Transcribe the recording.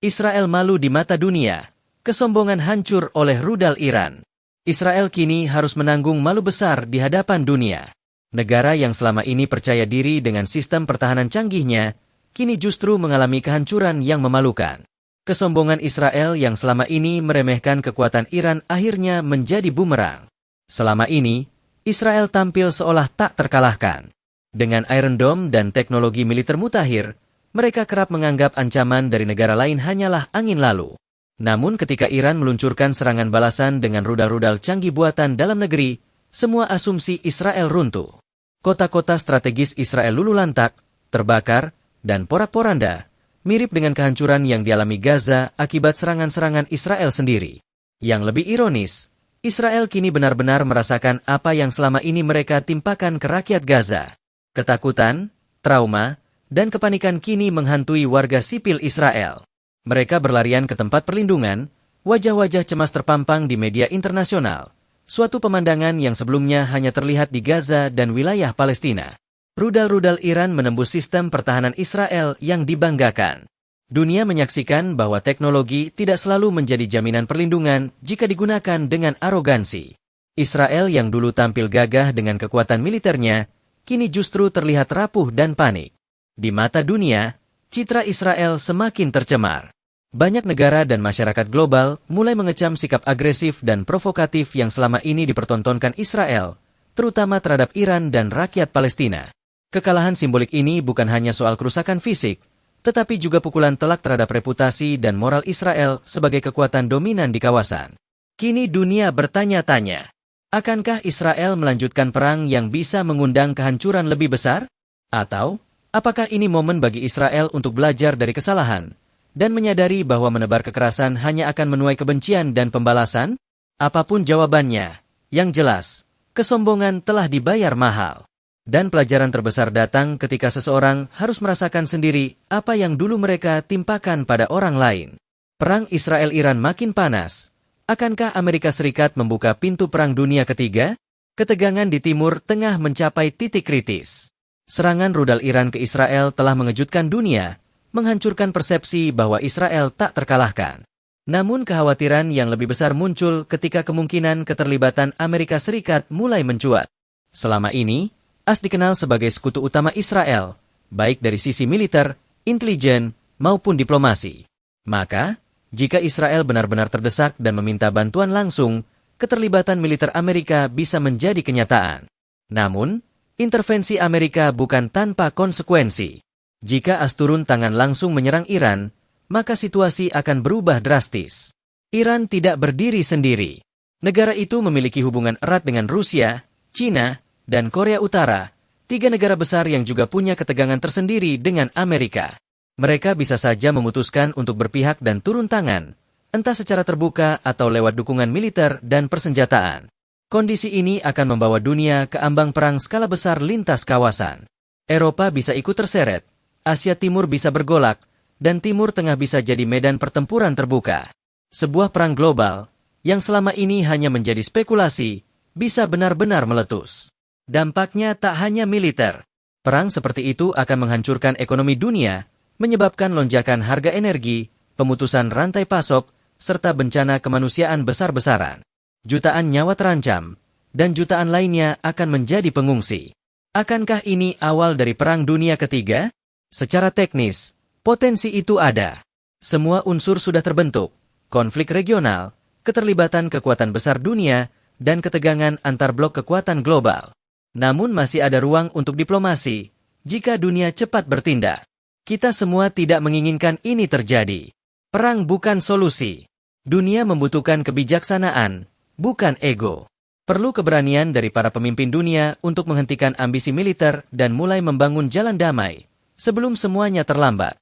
Israel malu di mata dunia. Kesombongan hancur oleh rudal Iran. Israel kini harus menanggung malu besar di hadapan dunia. Negara yang selama ini percaya diri dengan sistem pertahanan canggihnya, kini justru mengalami kehancuran yang memalukan. Kesombongan Israel yang selama ini meremehkan kekuatan Iran akhirnya menjadi bumerang. Selama ini, Israel tampil seolah tak terkalahkan. Dengan Iron Dome dan teknologi militer mutakhir, mereka kerap menganggap ancaman dari negara lain hanyalah angin lalu. Namun ketika Iran meluncurkan serangan balasan dengan rudal-rudal canggih buatan dalam negeri, semua asumsi Israel runtuh. Kota-kota strategis Israel luluh lantak, terbakar, dan porak-poranda, mirip dengan kehancuran yang dialami Gaza akibat serangan-serangan Israel sendiri. Yang lebih ironis, Israel kini benar-benar merasakan apa yang selama ini mereka timpakan ke rakyat Gaza. Ketakutan, trauma, dan kepanikan kini menghantui warga sipil Israel. Mereka berlarian ke tempat perlindungan, wajah-wajah cemas terpampang di media internasional. Suatu pemandangan yang sebelumnya hanya terlihat di Gaza dan wilayah Palestina. Rudal-rudal Iran menembus sistem pertahanan Israel yang dibanggakan. Dunia menyaksikan bahwa teknologi tidak selalu menjadi jaminan perlindungan jika digunakan dengan arogansi. Israel yang dulu tampil gagah dengan kekuatan militernya, kini justru terlihat rapuh dan panik. Di mata dunia, citra Israel semakin tercemar. Banyak negara dan masyarakat global mulai mengecam sikap agresif dan provokatif yang selama ini dipertontonkan Israel, terutama terhadap Iran dan rakyat Palestina. Kekalahan simbolik ini bukan hanya soal kerusakan fisik, tetapi juga pukulan telak terhadap reputasi dan moral Israel sebagai kekuatan dominan di kawasan. Kini dunia bertanya-tanya, akankah Israel melanjutkan perang yang bisa mengundang kehancuran lebih besar? Atau apakah ini momen bagi Israel untuk belajar dari kesalahan dan menyadari bahwa menebar kekerasan hanya akan menuai kebencian dan pembalasan? Apapun jawabannya, yang jelas, kesombongan telah dibayar mahal. Dan pelajaran terbesar datang ketika seseorang harus merasakan sendiri apa yang dulu mereka timpakan pada orang lain. Perang Israel-Iran makin panas. Akankah Amerika Serikat membuka pintu perang dunia ketiga? Ketegangan di Timur Tengah mencapai titik kritis. Serangan rudal Iran ke Israel telah mengejutkan dunia, menghancurkan persepsi bahwa Israel tak terkalahkan. Namun kekhawatiran yang lebih besar muncul ketika kemungkinan keterlibatan Amerika Serikat mulai mencuat. Selama ini, AS dikenal sebagai sekutu utama Israel, baik dari sisi militer, intelijen, maupun diplomasi. Maka, jika Israel benar-benar terdesak dan meminta bantuan langsung, keterlibatan militer Amerika bisa menjadi kenyataan. Namun, intervensi Amerika bukan tanpa konsekuensi. Jika AS turun tangan langsung menyerang Iran, maka situasi akan berubah drastis. Iran tidak berdiri sendiri. Negara itu memiliki hubungan erat dengan Rusia, China, dan Korea Utara, 3 negara besar yang juga punya ketegangan tersendiri dengan Amerika. Mereka bisa saja memutuskan untuk berpihak dan turun tangan, entah secara terbuka atau lewat dukungan militer dan persenjataan. Kondisi ini akan membawa dunia ke ambang perang skala besar lintas kawasan. Eropa bisa ikut terseret, Asia Timur bisa bergolak, dan Timur Tengah bisa jadi medan pertempuran terbuka. Sebuah perang global, yang selama ini hanya menjadi spekulasi, bisa benar-benar meletus. Dampaknya tak hanya militer. Perang seperti itu akan menghancurkan ekonomi dunia, menyebabkan lonjakan harga energi, pemutusan rantai pasok, serta bencana kemanusiaan besar-besaran. Jutaan nyawa terancam, dan jutaan lainnya akan menjadi pengungsi. Akankah ini awal dari Perang Dunia Ketiga? Secara teknis, potensi itu ada. Semua unsur sudah terbentuk, konflik regional, keterlibatan kekuatan besar dunia, dan ketegangan antar blok kekuatan global. Namun masih ada ruang untuk diplomasi, jika dunia cepat bertindak. Kita semua tidak menginginkan ini terjadi. Perang bukan solusi. Dunia membutuhkan kebijaksanaan, bukan ego. Perlu keberanian dari para pemimpin dunia untuk menghentikan ambisi militer dan mulai membangun jalan damai, sebelum semuanya terlambat.